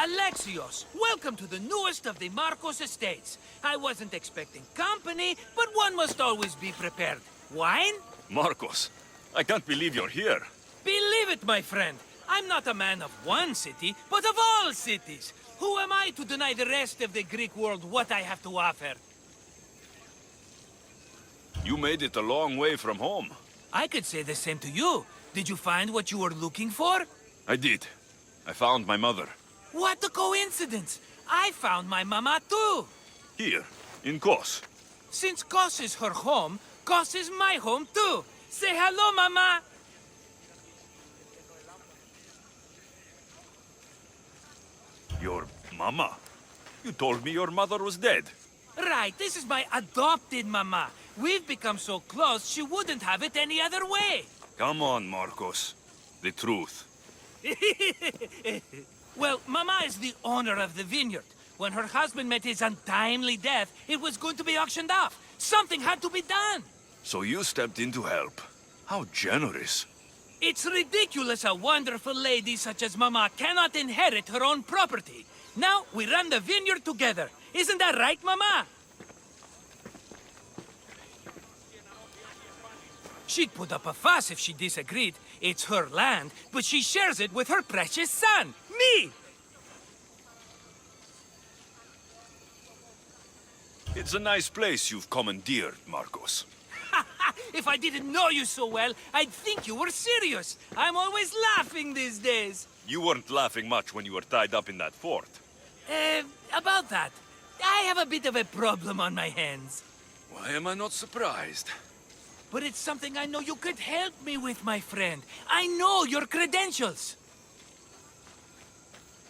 Alexios, welcome to the newest of the Marcos estates. I wasn't expecting company, but one must always be prepared. Wine? Marcos, I can't believe you're here. Believe it, my friend. I'm not a man of one city, but of all cities. Who am I to deny the rest of the Greek world what I have to offer? You made it a long way from home. I could say the same to you. Did you find what you were looking for? I did. I found my mother. What a coincidence! I found my mama too! Here, in Kos. Since Kos is her home, Kos is my home too! Say hello, mama! Your mama? You told me your mother was dead. Right, this is my adopted mama. We've become so close, she wouldn't have it any other way. Come on, Marcos. The truth. Well, Mama is the owner of the vineyard. When her husband met his untimely death, it was going to be auctioned off. Something had to be done. So you stepped in to help. How generous. It's ridiculous a wonderful lady such as Mama cannot inherit her own property. Now we run the vineyard together. Isn't that right, Mama? She'd put up a fuss if she disagreed. It's her land, but she shares it with her precious son, me! It's a nice place you've commandeered, Marcos. If I didn't know you so well, I'd think you were serious. I'm always laughing these days. You weren't laughing much when you were tied up in that fort. About that. I have a bit of a problem on my hands. Why am I not surprised? But it's something I know you could help me with, my friend. I know your credentials.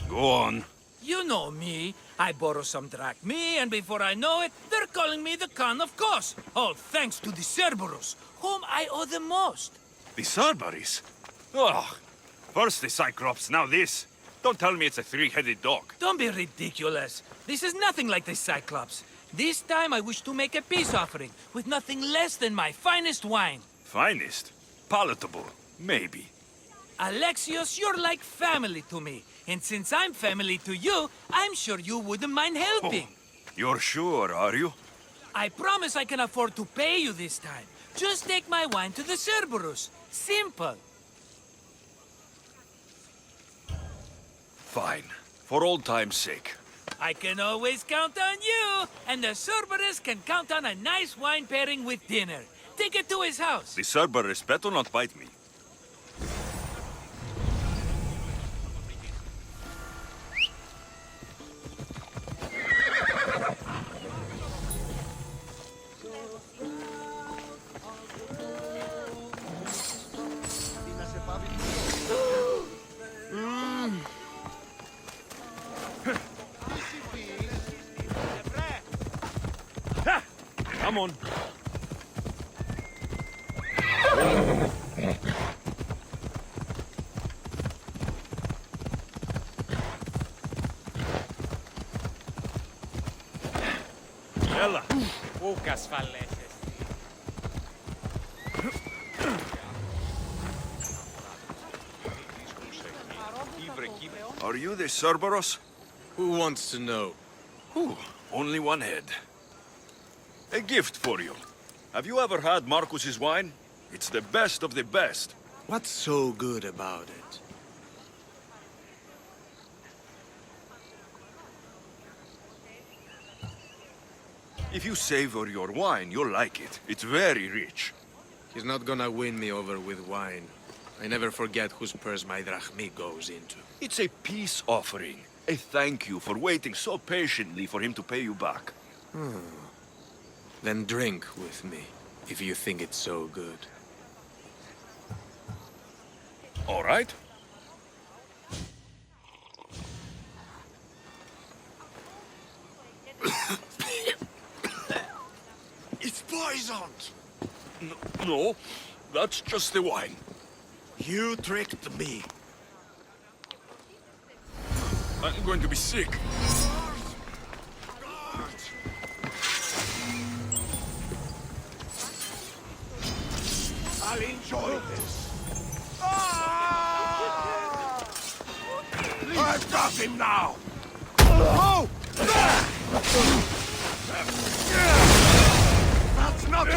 Go on. You know me. I borrow some drachmae, and before I know it, they're calling me the Khan of Kos. All thanks to the Cerberus, whom I owe the most. The Cerberus? Ugh. First the Cyclops, now this. Don't tell me it's a three-headed dog. Don't be ridiculous. This is nothing like the Cyclops. This time I wish to make a peace offering with nothing less than my finest wine. Finest? Palatable? Maybe. Alexios, you're like family to me. And since I'm family to you, I'm sure you wouldn't mind helping. Oh, you're sure, are you? I promise I can afford to pay you this time. Just take my wine to the Cerberus. Simple. Fine. For old time's sake. I can always count on you, and the Cerberus can count on a nice wine pairing with dinner. Take it to his house. The Cerberus better not bite me. Come on. Yalla. Poucas falésias. Are you the Cerberus? Who wants to know? Ooh, only one head. A gift for you. Have you ever had Marcus's wine? It's the best of the best. What's so good about it? If you savor your wine, you'll like it. It's very rich. He's not gonna win me over with wine. I never forget whose purse my drachmae goes into. It's a peace offering. A thank you for waiting so patiently for him to pay you back. Then drink with me, if you think it's so good. All right. It's poisoned! No, that's just the wine. You tricked me. I'm going to be sick. I'll enjoy this. I've got him now! Oh! That's not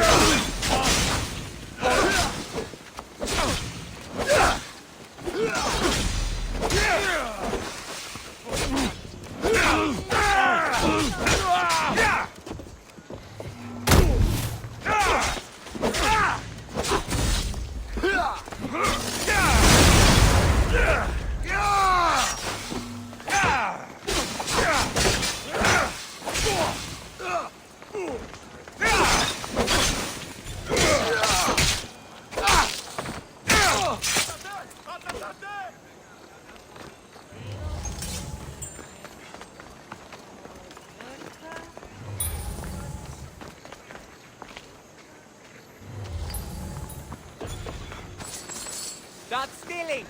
Stop stealing!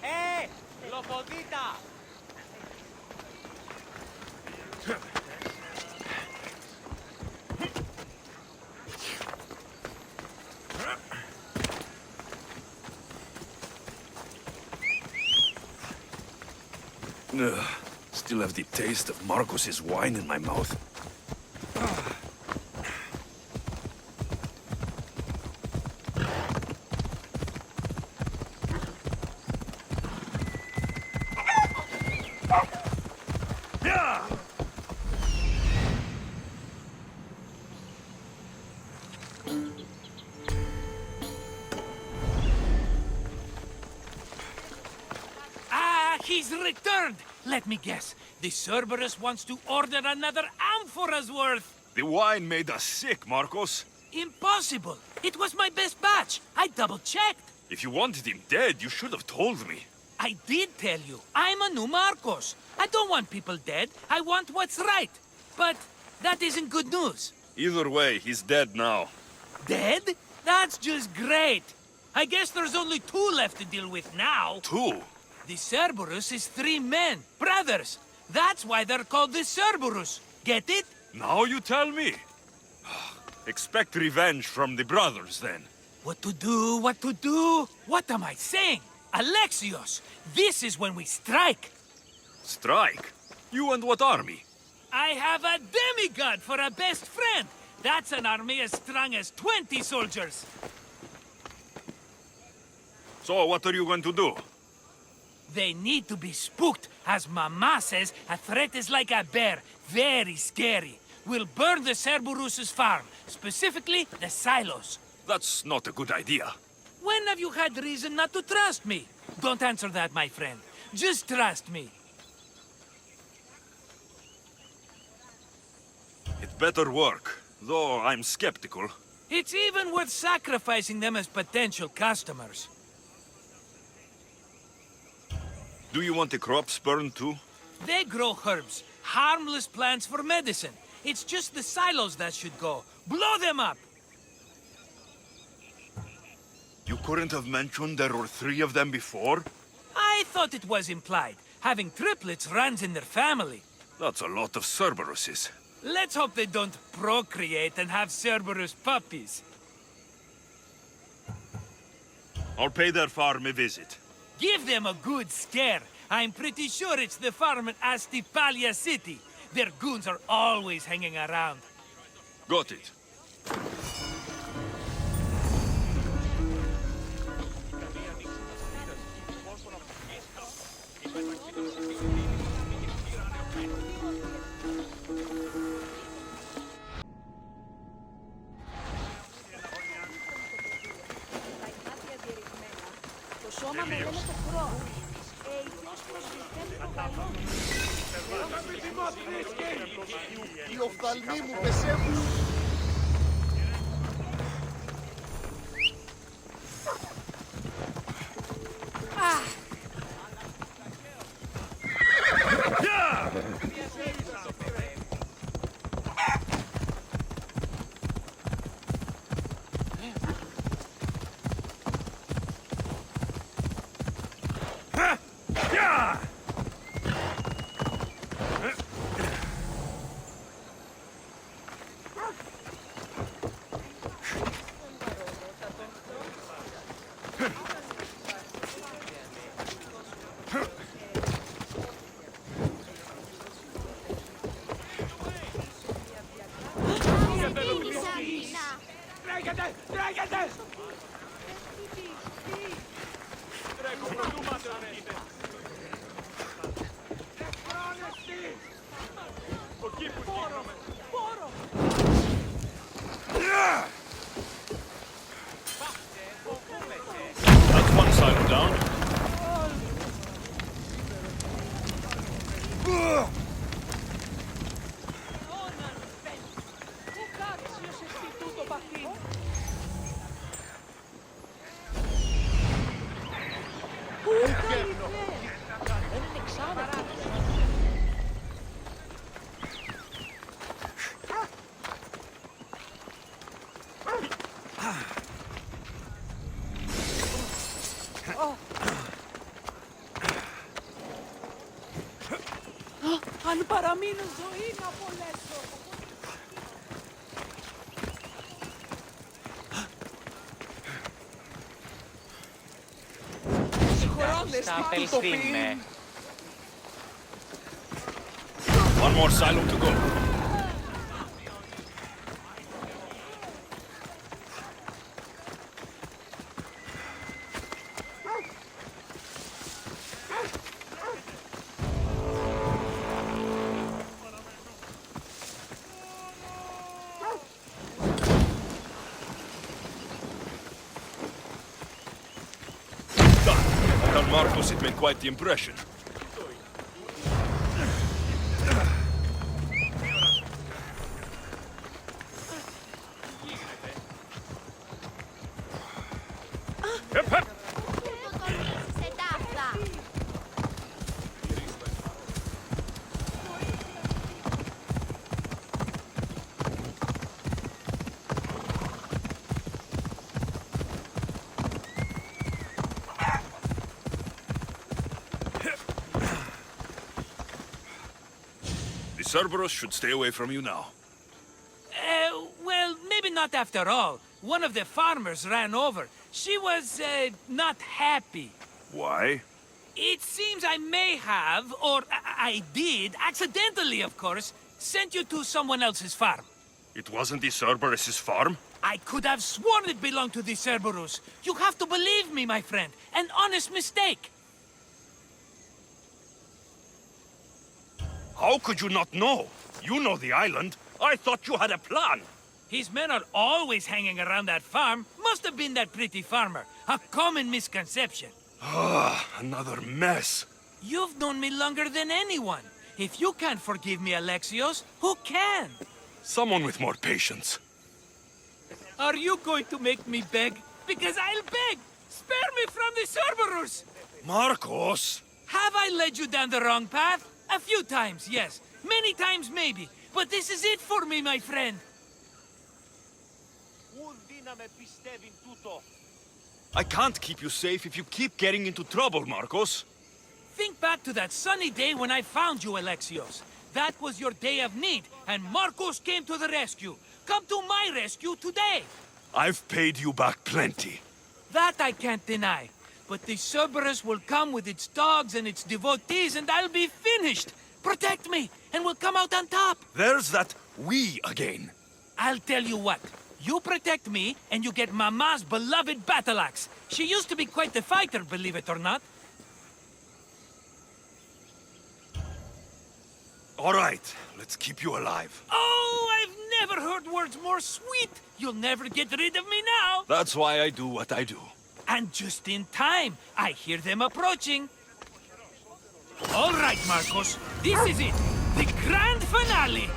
Hey! Lopodita! Ugh, still have the taste of Marcos's wine in my mouth. He's returned! Let me guess. The Cerberus wants to order another amphora's worth. The wine made us sick, Marcos. Impossible! It was my best batch. I double-checked. If you wanted him dead, you should have told me. I did tell you. I'm a new Marcos. I don't want people dead. I want what's right. But that isn't good news. Either way, he's dead now. Dead? That's just great. I guess there's only 2 left to deal with now. 2? The Cerberus is 3 men, brothers. That's why they're called the Cerberus. Get it? Now you tell me. Expect revenge from the brothers, then. What to do, what to do? What am I saying? Alexios, this is when we strike. Strike? You and what army? I have a demigod for a best friend. That's an army as strong as 20 soldiers. So what are you going to do? They need to be spooked. As Mama says, a threat is like a bear. Very scary. We'll burn the Cerberus's farm, specifically the silos. That's not a good idea. When have you had reason not to trust me? Don't answer that, my friend. Just trust me. It better work, though I'm skeptical. It's even worth sacrificing them as potential customers. Do you want the crops burned too? They grow herbs, harmless plants for medicine. It's just the silos that should go. Blow them up! You couldn't have mentioned there were 3 of them before? I thought it was implied. Having triplets runs in their family. That's a lot of Cerberuses. Let's hope they don't procreate and have Cerberus puppies. I'll pay their farm a visit. Give them a good scare. I'm pretty sure it's the farm in Astipalia City. Their goons are always hanging around. Got it. σώμα με λένε το χρόνο. Ηθιός προσφυγαίνει το καλό. Οι οφθαλμοί μου πεσεύουν. Αν παραμείνω ζωή να απολέσω. Στα απελθύνε. One more silo to go. On Marcos, it made quite the impression. Hep, hep. Σε τάφα. The Cerberus should stay away from you now. Well, maybe not after all. One of the farmers ran over. She was, not happy. Why? It seems I may have, or I did, accidentally, of course, sent you to someone else's farm. It wasn't the Cerberus's farm? I could have sworn it belonged to the Cerberus. You have to believe me, my friend. An honest mistake. How could you not know? You know the island. I thought you had a plan. His men are always hanging around that farm. Must have been that pretty farmer. A common misconception. Ah, another mess. You've known me longer than anyone. If you can't forgive me, Alexios, who can? Someone with more patience. Are you going to make me beg? Because I'll beg! Spare me from the Cerberus! Marcos! Have I led you down the wrong path? A few times, yes. Many times, maybe. But this is it for me, my friend. I can't keep you safe if you keep getting into trouble, Marcos. Think back to that sunny day when I found you, Alexios. That was your day of need, and Marcos came to the rescue. Come to my rescue today. I've paid you back plenty. That I can't deny. But the Cerberus will come with its dogs and its devotees, and I'll be finished. Protect me, and we'll come out on top. There's that we again. I'll tell you what. You protect me, and you get Mama's beloved battle axe. She used to be quite the fighter, believe it or not. All right, let's keep you alive. Oh, I've never heard words more sweet. You'll never get rid of me now. That's why I do what I do. And just in time, I hear them approaching. All right, Marcos, this is it. The grand finale.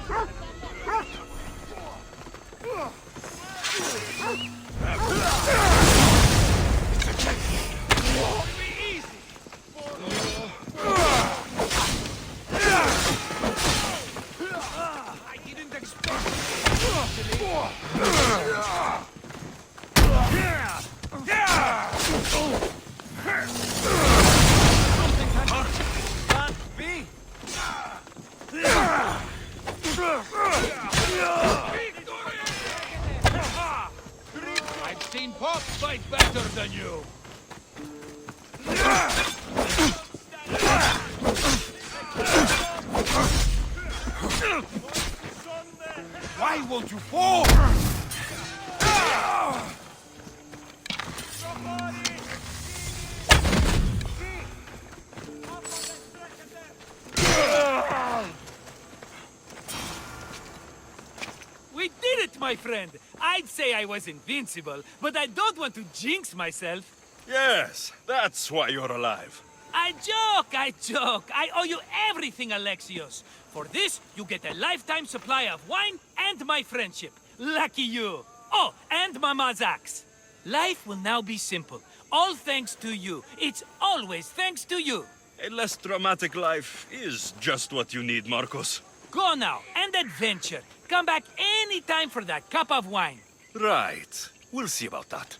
I didn't expect I've seen Pop fight better than you. Why won't you fall? We did it, my friend! I'd say I was invincible, but I don't want to jinx myself. Yes, that's why you're alive. I joke, I joke. I owe you everything, Alexios. For this, you get a lifetime supply of wine and my friendship. Lucky you. Oh, and Mama's axe. Life will now be simple. All thanks to you. It's always thanks to you. A less dramatic life is just what you need, Marcos. Go now, and adventure. Come back any time for that cup of wine. Right. We'll see about that.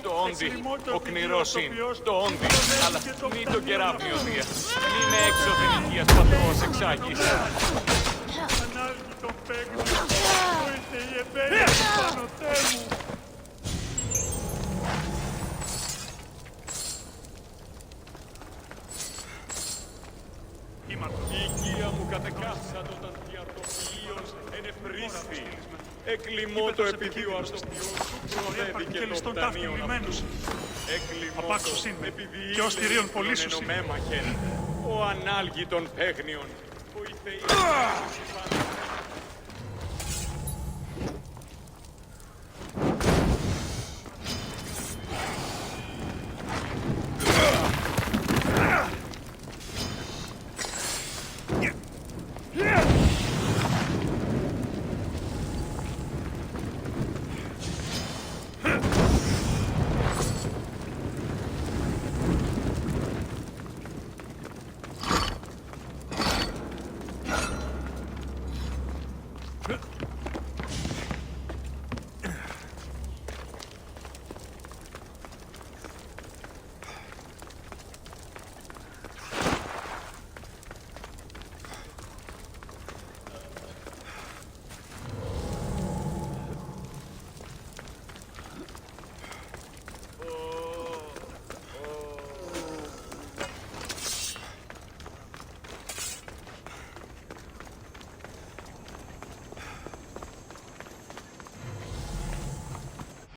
Το όντι, ο κνηρός είναι, το όντι, αλλά μη το κεράφνιο Δία. Μη με έξω δυνικίας πατρός εξάγεις. Η οικία μου κατεκάψαν όταν διαρτοφυΐος ενεφρίστη. Εκλιμώ το επειδή ο αστοποιός σου προδέθηκε των ταμείων αυτούς. Εκλιμώ το επειδή και ως θηρίων πολίσους είναι. Ο ανάλγητων παίγνιων. Ο Ιθεϊός.